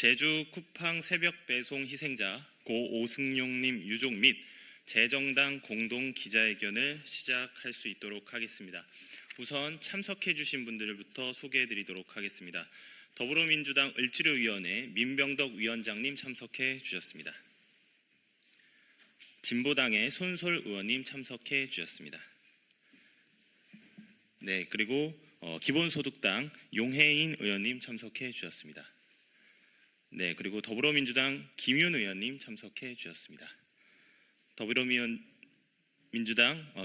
제주 쿠팡 새벽 배송 희생자 고 오승용님 유족 및 재정당 공동 기자회견을 시작할 수 있도록 하겠습니다. 우선 참석해 주신 분들부터 소개해 드리도록 하겠습니다. 더불어민주당 을지로위원회 민병덕 위원장님 참석해 주셨습니다. 진보당의 손솔 의원님 참석해 주셨습니다. 네, 그리고 기본소득당 용혜인 의원님 참석해 주셨습니다. 네, 그리고 더불어민주당 김윤 의원님 참석해 주셨습니다. 더불어민주당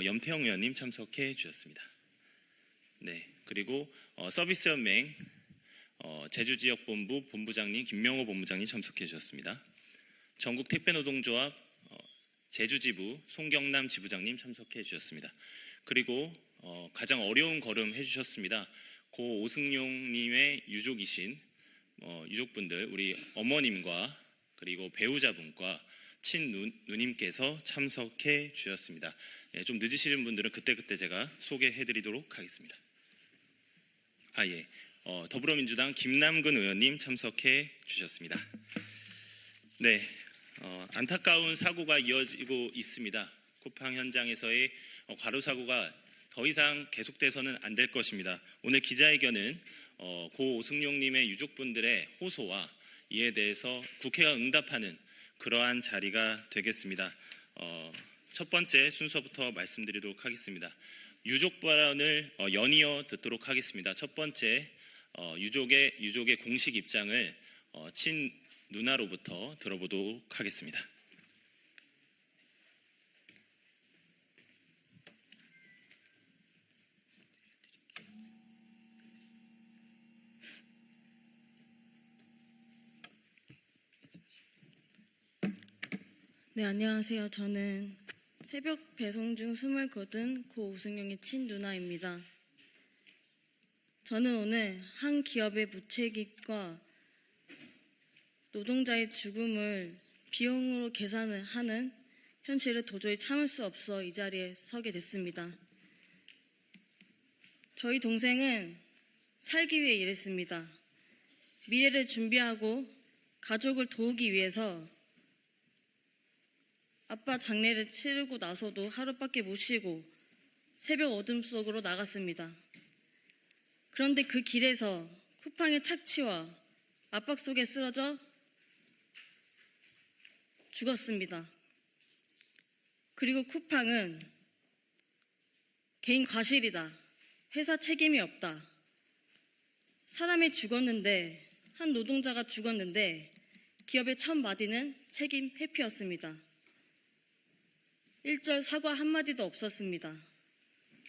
염태영 의원님 참석해 주셨습니다. 네, 그리고 서비스연맹 제주지역본부 본부장님 김명호 본부장님 참석해 주셨습니다. 전국택배노동조합 제주지부 송경남 지부장님 참석해 주셨습니다. 그리고 가장 어려운 걸음 해주셨습니다. 고 오승용님의 유족이신 유족분들, 우리 어머님과 그리고 배우자분과 친누님께서 참석해 주셨습니다. 예, 좀 늦으시는 분들은 그때그때 제가 소개해 드리도록 하겠습니다. 더불어민주당 김남근 의원님 참석해 주셨습니다. 네, 안타까운 사고가 이어지고 있습니다. 쿠팡 현장에서의 과로사고가 더 이상 계속돼서는 안 될 것입니다. 오늘 기자회견은 고 오승용님의 유족분들의 호소와 이에 대해서 국회가 응답하는 그러한 자리가 되겠습니다. 첫 번째 순서부터 말씀드리도록 하겠습니다. 유족 발언을 연이어 듣도록 하겠습니다. 첫 번째 유족의 공식 입장을 친누나로부터 들어보도록 하겠습니다. 네, 안녕하세요. 저는 새벽 배송 중 숨을 거둔 고 오승용의 친누나입니다. 저는 오늘 한 기업의 무책임과 노동자의 죽음을 비용으로 계산을 하는 현실을 도저히 참을 수 없어 이 자리에 서게 됐습니다. 저희 동생은 살기 위해 일했습니다. 미래를 준비하고 가족을 도우기 위해서 아빠 장례를 치르고 나서도 하루밖에 못 쉬고 새벽 어둠 속으로 나갔습니다. 그런데 그 길에서 쿠팡의 착취와 압박 속에 쓰러져 죽었습니다. 그리고 쿠팡은 개인 과실이다. 회사 책임이 없다. 사람이 죽었는데, 한 노동자가 죽었는데 기업의 첫 마디는 책임 회피였습니다. 1절 사과 한마디도 없었습니다.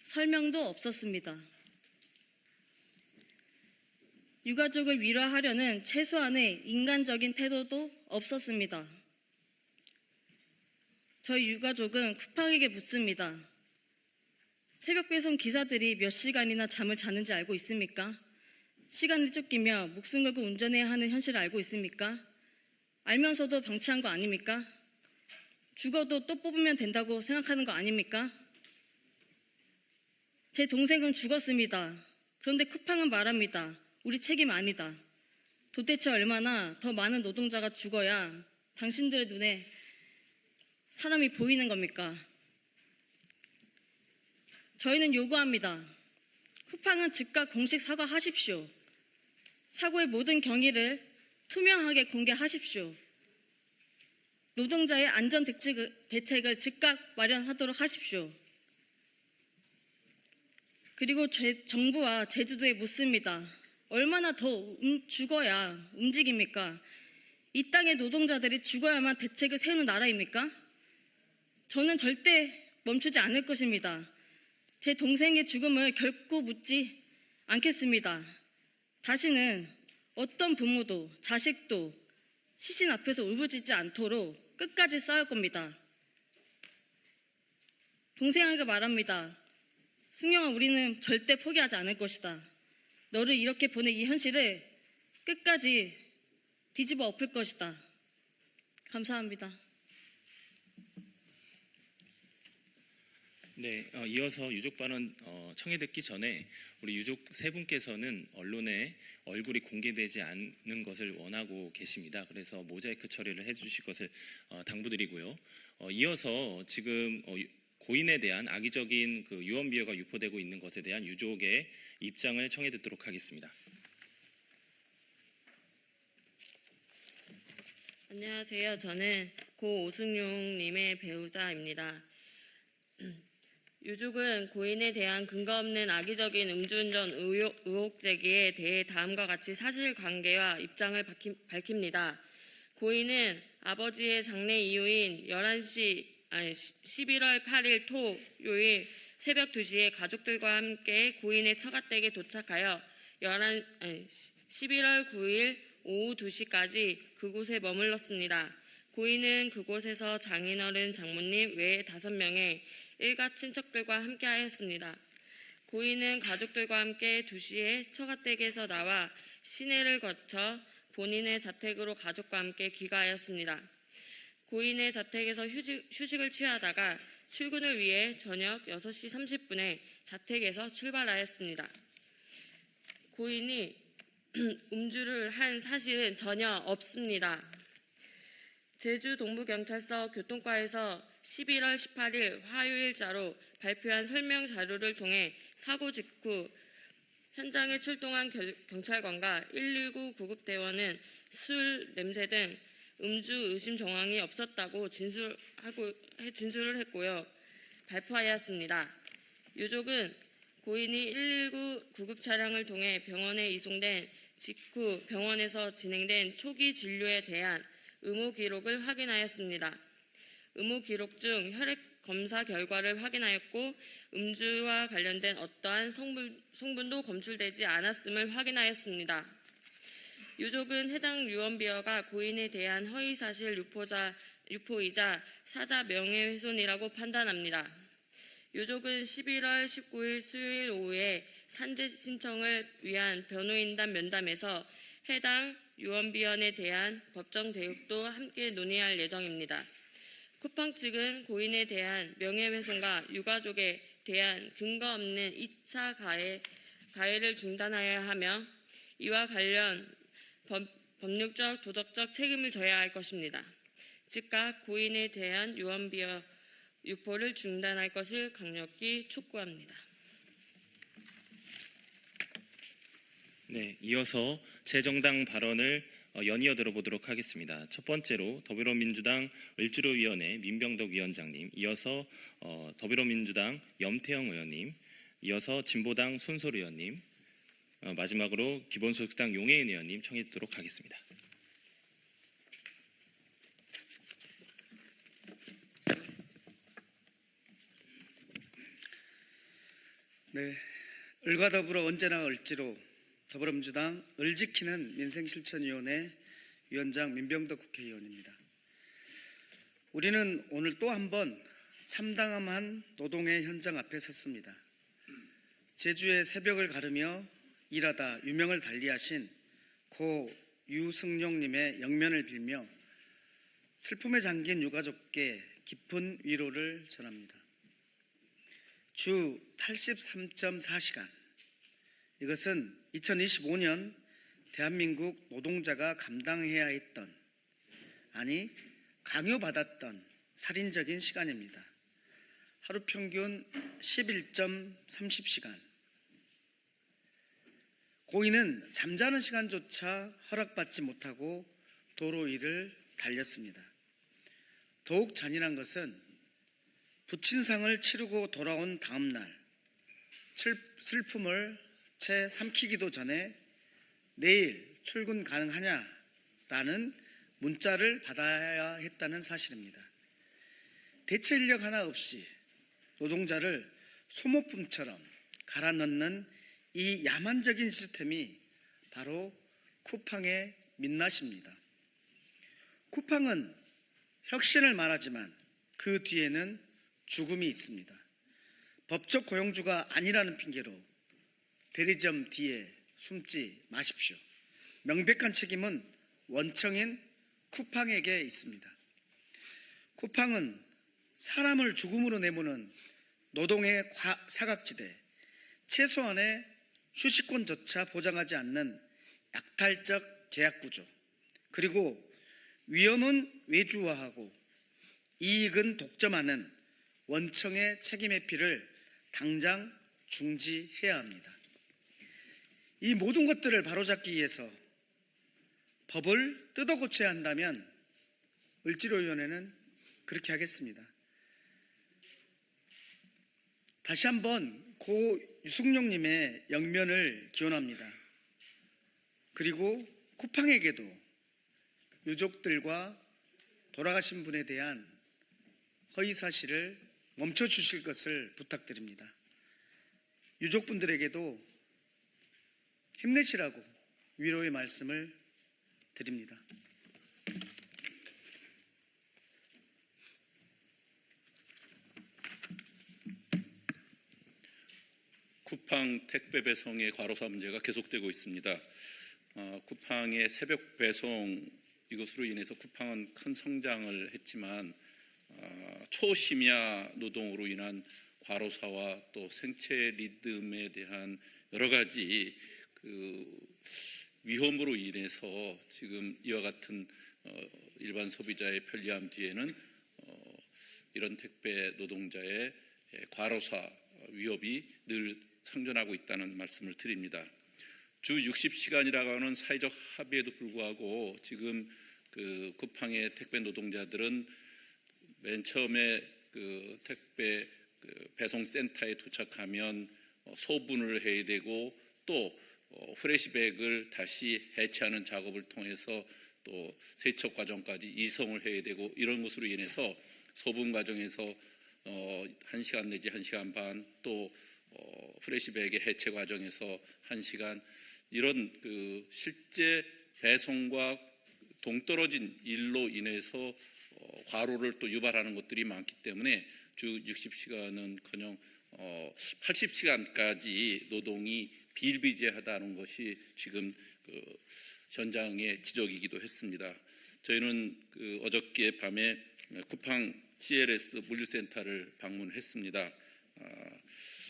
설명도 없었습니다. 유가족을 위로하려는 최소한의 인간적인 태도도 없었습니다. 저희 유가족은 쿠팡에게 묻습니다. 새벽 배송 기사들이 몇 시간이나 잠을 자는지 알고 있습니까? 시간을 쫓기며 목숨 걸고 운전해야 하는 현실을 알고 있습니까? 알면서도 방치한 거 아닙니까? 죽어도 또 뽑으면 된다고 생각하는 거 아닙니까? 제 동생은 죽었습니다. 그런데 쿠팡은 말합니다. 우리 책임 아니다. 도대체 얼마나 더 많은 노동자가 죽어야 당신들의 눈에 사람이 보이는 겁니까? 저희는 요구합니다. 쿠팡은 즉각 공식 사과하십시오. 사고의 모든 경위를 투명하게 공개하십시오. 노동자의 안전 대책을 즉각 마련하도록 하십시오. 그리고 정부와 제주도에 묻습니다. 얼마나 더 죽어야 움직입니까? 이 땅의 노동자들이 죽어야만 대책을 세우는 나라입니까? 저는 절대 멈추지 않을 것입니다. 제 동생의 죽음을 결코 묻지 않겠습니다. 다시는 어떤 부모도 자식도 시신 앞에서 울부짖지 않도록 끝까지 싸울 겁니다. 동생에게 말합니다. 승용아, 우리는 절대 포기하지 않을 것이다. 너를 이렇게 보낸 이 현실을 끝까지 뒤집어 엎을 것이다. 감사합니다. 네, 이어서 유족 발언 청해 듣기 전에 우리 유족 세 분께서는 언론에 얼굴이 공개되지 않는 것을 원하고 계십니다. 그래서 모자이크 처리를 해주실 것을 당부드리고요. 이어서 지금 고인에 대한 악의적인 그 유언비어가 유포되고 있는 것에 대한 유족의 입장을 청해 듣도록 하겠습니다. 안녕하세요. 저는 고 오승용님의 배우자입니다. 유족은 고인에 대한 근거 없는 악의적인 음주운전 의혹 제기에 대해 다음과 같이 사실관계와 입장을 밝힙니다. 고인은 아버지의 장례 이후인 11월 8일 토요일 새벽 2시에 가족들과 함께 고인의 처가댁에 도착하여 11월 9일 오후 2시까지 그곳에 머물렀습니다. 고인은 그곳에서 장인어른, 장모님 외 5명의 일가 친척들과 함께하였습니다. 고인은 가족들과 함께 2시에 처가댁에서 나와 시내를 거쳐 본인의 자택으로 가족과 함께 귀가하였습니다. 고인의 자택에서 휴식을 취하다가 출근을 위해 저녁 6시 30분에 자택에서 출발하였습니다. 고인이 음주를 한 사실은 전혀 없습니다. 제주 동부경찰서 교통과에서 11월 18일 화요일자로 발표한 설명 자료를 통해 사고 직후 현장에 출동한 경찰관과 119 구급대원은 술, 냄새 등 음주 의심 정황이 없었다고 진술을 했고요. 발표하였습니다. 유족은 고인이 119 구급차량을 통해 병원에 이송된 직후 병원에서 진행된 초기 진료에 대한 의무 기록을 확인하였습니다. 의무 기록 중 혈액 검사 결과를 확인하였고 음주와 관련된 어떠한 성분도 검출되지 않았음을 확인하였습니다. 유족은 해당 유언비어가 고인에 대한 허위사실 유포이자 사자 명예훼손이라고 판단합니다. 유족은 11월 19일 수요일 오후에 산재 신청을 위한 변호인단 면담에서 해당 유언비어에 대한 법정 대응도 함께 논의할 예정입니다. 쿠팡 측은 고인에 대한 명예훼손과 유가족에 대한 근거 없는 2차 가해를 중단하여야 하며 이와 관련 법률적, 도덕적 책임을 져야 할 것입니다. 즉각 고인에 대한 유언비어 유포를 중단할 것을 강력히 촉구합니다. 네, 이어서 제 정당 발언을 연이어 들어보도록 하겠습니다. 첫 번째로 더불어민주당 을지로위원회 민병덕 위원장님, 이어서 더불어민주당 염태영 의원님, 이어서 진보당 손솔 의원님, 마지막으로 기본소득당 용해인 의원님 청해 듣도록 하겠습니다. 네, 을과 더불어 언제나 을지로 더불어민주당 을지키는 민생실천위원회 위원장 민병덕 국회의원입니다. 우리는 오늘 또 한 번 참담한 노동의 현장 앞에 섰습니다. 제주의 새벽을 가르며 일하다 유명을 달리하신 고 유승용님의 영면을 빌며 슬픔에 잠긴 유가족께 깊은 위로를 전합니다. 주 83.4시간, 이것은 2025년 대한민국 노동자가 감당해야 했던, 아니 강요받았던 살인적인 시간입니다. 하루 평균 11.30시간. 고인은 잠자는 시간조차 허락받지 못하고 도로 위를 달렸습니다. 더욱 잔인한 것은 부친상을 치르고 돌아온 다음 날 슬픔을 채 삼키기도 전에 내일 출근 가능하냐라는 문자를 받아야 했다는 사실입니다. 대체 인력 하나 없이 노동자를 소모품처럼 갈아 넣는 이 야만적인 시스템이 바로 쿠팡의 민낯입니다. 쿠팡은 혁신을 말하지만 그 뒤에는 죽음이 있습니다. 법적 고용주가 아니라는 핑계로 대리점 뒤에 숨지 마십시오. 명백한 책임은 원청인 쿠팡에게 있습니다. 쿠팡은 사람을 죽음으로 내모는 노동의 사각지대, 최소한의 휴식권조차 보장하지 않는 약탈적 계약구조, 그리고 위험은 외주화하고 이익은 독점하는 원청의 책임 회피를 당장 중지해야 합니다. 이 모든 것들을 바로잡기 위해서 법을 뜯어 고쳐야 한다면 을지로위원회는 그렇게 하겠습니다. 다시 한번 고 유승용님의 영면을 기원합니다. 그리고 쿠팡에게도 유족들과 돌아가신 분에 대한 허위사실을 멈춰주실 것을 부탁드립니다. 유족분들에게도 힘내시라고 위로의 말씀을 드립니다. 쿠팡 택배 배송의 과로사 문제가 계속되고 있습니다. 쿠팡의 새벽 배송 이것으로 인해서 쿠팡은 큰 성장을 했지만 초심야 노동으로 인한 과로사와 또 생체 리듬에 대한 여러 가지 위험으로 인해서 지금 이와 같은 일반 소비자의 편리함 뒤에는 이런 택배 노동자의 과로사 위협이 늘 상존하고 있다는 말씀을 드립니다. 주 60시간이라고 하는 사회적 합의에도 불구하고 지금 쿠팡의 택배 노동자들은 맨 처음에 택배 배송 센터에 도착하면 소분을 해야 되고 또 프레시백을 다시 해체하는 작업을 통해서 또 세척 과정까지 이송을 해야 되고 이런 것으로 인해서 소분 과정에서 1시간 내지 1시간 반 또 프레시백의 해체 과정에서 1시간 이런 실제 배송과 동떨어진 일로 인해서 과로를 또 유발하는 것들이 많기 때문에 주 60시간은커녕 80시간까지 노동이 비일비재하다는 것이 지금 현장의 지적이기도 했습니다. 저희는 어저께 밤에 쿠팡 CLS 물류센터를 방문했습니다.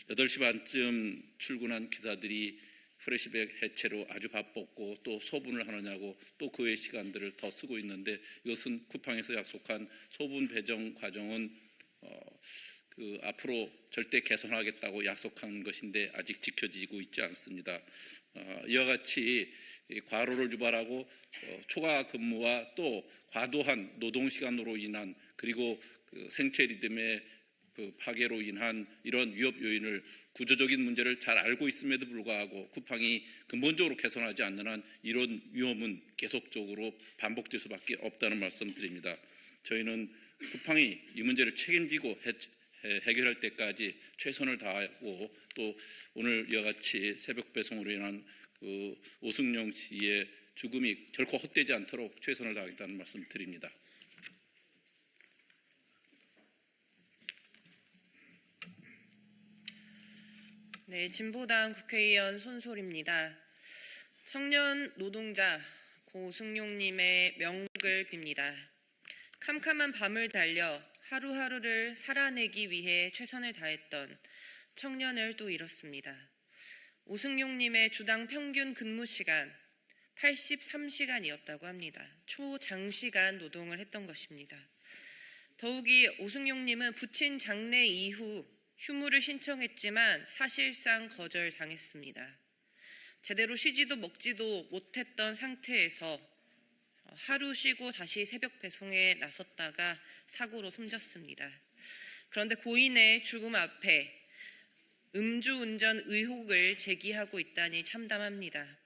8시 반쯤 출근한 기사들이 프레시백 해체로 아주 바빴고 또 소분을 하느냐고 또 그 외 시간들을 더 쓰고 있는데 이것은 쿠팡에서 약속한 소분 배정 과정은 앞으로 절대 개선하겠다고 약속한 것인데 아직 지켜지고 있지 않습니다. 이와 같이 과로를 유발하고 초과 근무와 또 과도한 노동 시간으로 인한 그리고 생체 리듬의 파괴로 인한 이런 위협 요인을 구조적인 문제를 잘 알고 있음에도 불구하고 쿠팡이 근본적으로 개선하지 않는 한 이런 위험은 계속적으로 반복될 수밖에 없다는 말씀드립니다. 저희는 쿠팡이 이 문제를 책임지고 해결할 때까지 최선을 다하고 또 오늘 이와 같이 새벽 배송으로 인한 오승용 씨의 죽음이 결코 헛되지 않도록 최선을 다하겠다는 말씀 드립니다. 네, 진보당 국회의원 손솔입니다. 청년 노동자 고승용님의 명복을 빕니다. 캄캄한 밤을 달려 하루하루를 살아내기 위해 최선을 다했던 청년을 또 잃었습니다. 오승용님의 주당 평균 근무 시간 83시간이었다고 합니다. 초장시간 노동을 했던 것입니다. 더욱이 오승용님은 부친 장례 이후 휴무를 신청했지만 사실상 거절당했습니다. 제대로 쉬지도 먹지도 못했던 상태에서 하루 쉬고 다시 새벽 배송에 나섰다가 사고로 숨졌습니다. 그런데 고인의 죽음 앞에 음주운전 의혹을 제기하고 있다니 참담합니다.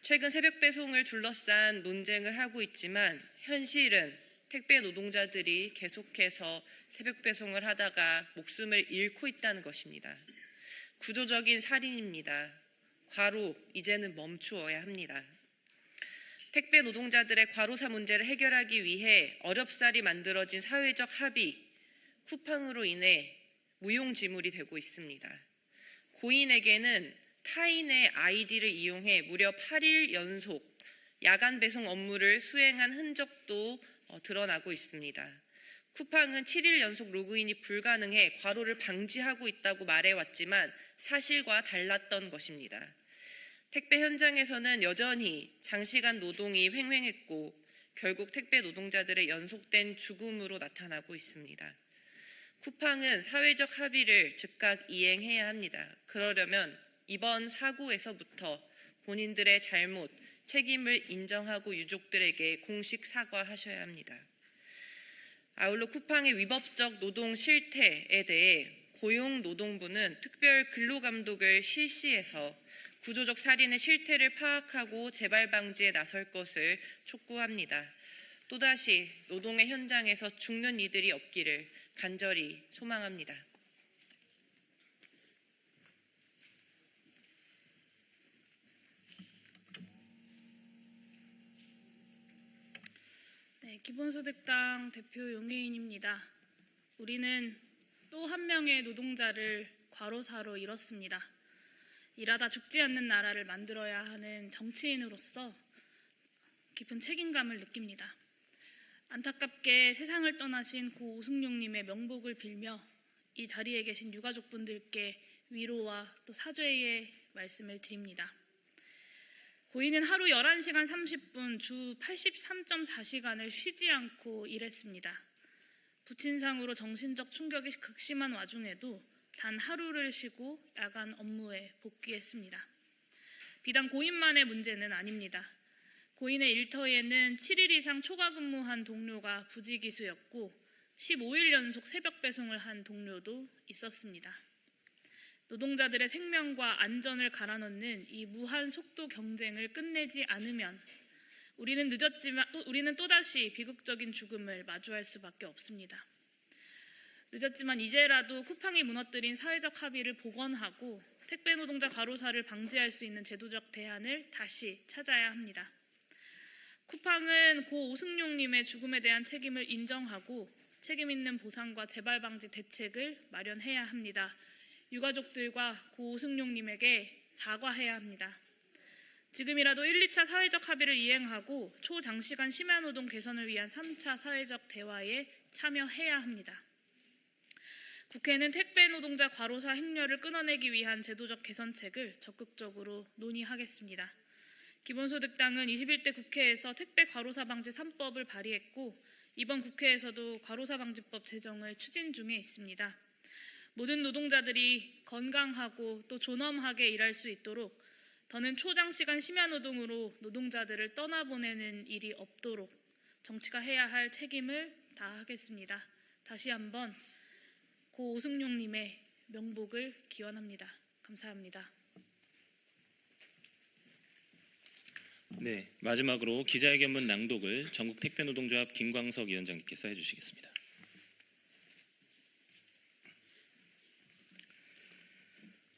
최근 새벽 배송을 둘러싼 논쟁을 하고 있지만 현실은 택배 노동자들이 계속해서 새벽 배송을 하다가 목숨을 잃고 있다는 것입니다. 구조적인 살인입니다. 과로, 이제는 멈추어야 합니다. 택배 노동자들의 과로사 문제를 해결하기 위해 어렵사리 만들어진 사회적 합의, 쿠팡으로 인해 무용지물이 되고 있습니다. 고인에게는 타인의 아이디를 이용해 무려 8일 연속 야간 배송 업무를 수행한 흔적도 드러나고 있습니다. 쿠팡은 7일 연속 로그인이 불가능해 과로를 방지하고 있다고 말해왔지만 사실과 달랐던 것입니다. 택배 현장에서는 여전히 장시간 노동이 횡행했고 결국 택배 노동자들의 연속된 죽음으로 나타나고 있습니다. 쿠팡은 사회적 합의를 즉각 이행해야 합니다. 그러려면 이번 사고에서부터 본인들의 잘못, 책임을 인정하고 유족들에게 공식 사과하셔야 합니다. 아울러 쿠팡의 위법적 노동 실태에 대해 고용노동부는 특별 근로감독을 실시해서 구조적 살인의 실태를 파악하고 재발 방지에 나설 것을 촉구합니다. 또다시 노동의 현장에서 죽는 이들이 없기를 간절히 소망합니다. 네, 기본소득당 대표 용혜인입니다. 우리는 또 한 명의 노동자를 과로사로 잃었습니다. 일하다 죽지 않는 나라를 만들어야 하는 정치인으로서 깊은 책임감을 느낍니다. 안타깝게 세상을 떠나신 고 오승용님의 명복을 빌며 이 자리에 계신 유가족분들께 위로와 또 사죄의 말씀을 드립니다. 고인은 하루 11시간 30분 주 83.4시간을 쉬지 않고 일했습니다. 부친상으로 정신적 충격이 극심한 와중에도 단 하루를 쉬고 야간 업무에 복귀했습니다. 비단 고인만의 문제는 아닙니다. 고인의 일터에는 7일 이상 초과 근무한 동료가 부지기수였고 15일 연속 새벽 배송을 한 동료도 있었습니다. 노동자들의 생명과 안전을 갈아넣는 이 무한 속도 경쟁을 끝내지 않으면 우리는 또다시 비극적인 죽음을 마주할 수밖에 없습니다. 늦었지만 이제라도 쿠팡이 무너뜨린 사회적 합의를 복원하고 택배 노동자 과로사를 방지할 수 있는 제도적 대안을 다시 찾아야 합니다. 쿠팡은 고 오승용님의 죽음에 대한 책임을 인정하고 책임 있는 보상과 재발 방지 대책을 마련해야 합니다. 유가족들과 고 오승용님에게 사과해야 합니다. 지금이라도 1, 2차 사회적 합의를 이행하고 초장시간 심야노동 개선을 위한 3차 사회적 대화에 참여해야 합니다. 국회는 택배 노동자 과로사 행렬을 끊어내기 위한 제도적 개선책을 적극적으로 논의하겠습니다. 기본소득당은 21대 국회에서 택배 과로사 방지 3법을 발의했고 이번 국회에서도 과로사 방지법 제정을 추진 중에 있습니다. 모든 노동자들이 건강하고 또 존엄하게 일할 수 있도록 더는 초장시간 심야노동으로 노동자들을 떠나보내는 일이 없도록 정치가 해야 할 책임을 다하겠습니다. 다시 한번 고 오승용님의 명복을 기원합니다. 감사합니다. 네, 마지막으로 기자회견문 낭독을 전국택배노동조합 김광석 위원장님께서 해주시겠습니다.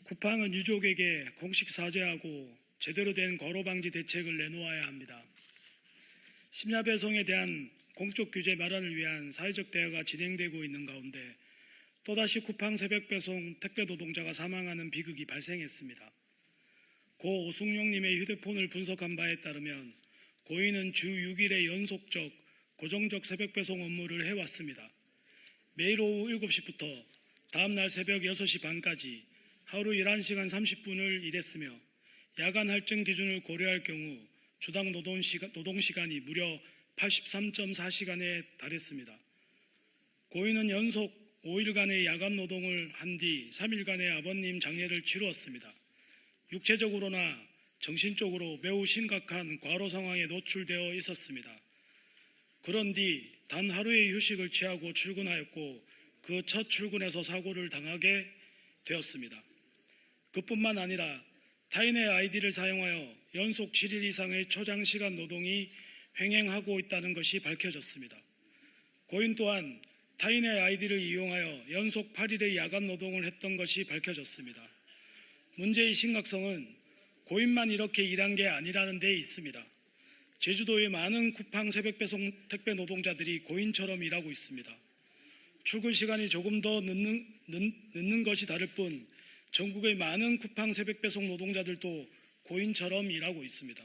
쿠팡은 유족에게 공식 사죄하고 제대로 된 과로 방지 대책을 내놓아야 합니다. 심야 배송에 대한 공적 규제 마련을 위한 사회적 대화가 진행되고 있는 가운데 또다시 쿠팡 새벽 배송 택배 노동자가 사망하는 비극이 발생했습니다. 고 오승용님의 휴대폰을 분석한 바에 따르면 고인은 주 6일의 연속적 고정적 새벽 배송 업무를 해왔습니다. 매일 오후 7시부터 다음날 새벽 6시 반까지 하루 11시간 30분을 일했으며 야간 할증 기준을 고려할 경우 주당 노동시간이 무려 83.4시간에 달했습니다. 고인은 연속 5일간의 야간 노동을 한 뒤 3일간의 아버님 장례를 치루었습니다. 육체적으로나 정신적으로 매우 심각한 과로 상황에 노출되어 있었습니다. 그런 뒤 단 하루의 휴식을 취하고 출근하였고 그 첫 출근에서 사고를 당하게 되었습니다. 그뿐만 아니라 타인의 아이디를 사용하여 연속 7일 이상의 초장시간 노동이 횡행하고 있다는 것이 밝혀졌습니다. 고인 또한 타인의 아이디를 이용하여 연속 8일의 야간 노동을 했던 것이 밝혀졌습니다. 문제의 심각성은 고인만 이렇게 일한 게 아니라는 데 있습니다. 제주도의 많은 쿠팡 새벽 배송 택배 노동자들이 고인처럼 일하고 있습니다. 출근 시간이 조금 더 늦는 것이 다를 뿐 전국의 많은 쿠팡 새벽 배송 노동자들도 고인처럼 일하고 있습니다.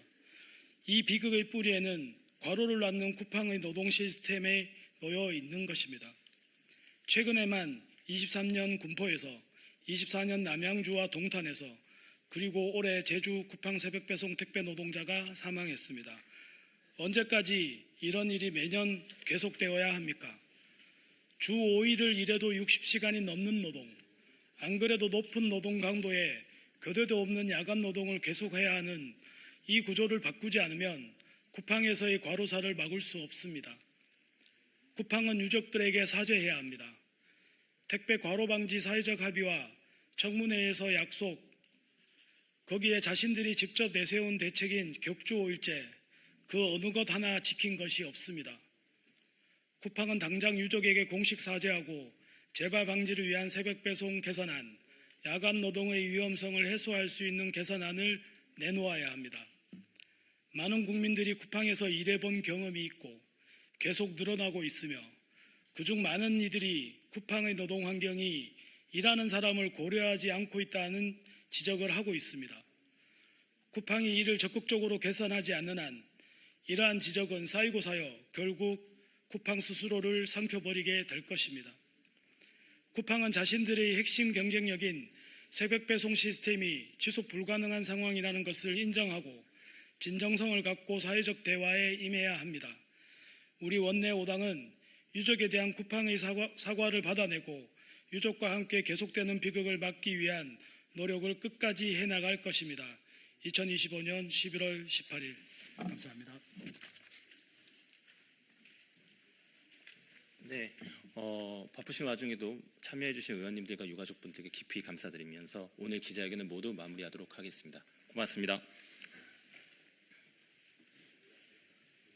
이 비극의 뿌리에는 과로를 낳는 쿠팡의 노동 시스템에 놓여 있는 것입니다. 최근에만 23년 군포에서 24년 남양주와 동탄에서 그리고 올해 제주 쿠팡 새벽 배송 택배 노동자가 사망했습니다. 언제까지 이런 일이 매년 계속되어야 합니까? 주 5일을 일해도 60시간이 넘는 노동, 안 그래도 높은 노동 강도에 교대도 없는 야간 노동을 계속해야 하는 이 구조를 바꾸지 않으면 쿠팡에서의 과로사를 막을 수 없습니다. 쿠팡은 유족들에게 사죄해야 합니다. 택배 과로 방지 사회적 합의와 청문회에서 약속, 거기에 자신들이 직접 내세운 대책인 격주 5일제, 그 어느 것 하나 지킨 것이 없습니다. 쿠팡은 당장 유족에게 공식 사죄하고 재발 방지를 위한 새벽 배송 개선안, 야간 노동의 위험성을 해소할 수 있는 개선안을 내놓아야 합니다. 많은 국민들이 쿠팡에서 일해본 경험이 있고 계속 늘어나고 있으며 그중 많은 이들이 쿠팡의 노동 환경이 일하는 사람을 고려하지 않고 있다는 지적을 하고 있습니다. 쿠팡이 이를 적극적으로 개선하지 않는 한 이러한 지적은 쌓이고 쌓여 결국 쿠팡 스스로를 삼켜버리게 될 것입니다. 쿠팡은 자신들의 핵심 경쟁력인 새벽 배송 시스템이 지속 불가능한 상황이라는 것을 인정하고 진정성을 갖고 사회적 대화에 임해야 합니다. 우리 원내 5당은 유족에 대한 쿠팡의 사과를 받아내고 유족과 함께 계속되는 비극을 막기 위한 노력을 끝까지 해나갈 것입니다. 2025년 11월 18일 감사합니다. 네, 바쁘신 와중에도 참여해주신 의원님들과 유가족분들께 깊이 감사드리면서 오늘 기자회견을 모두 마무리하도록 하겠습니다. 고맙습니다.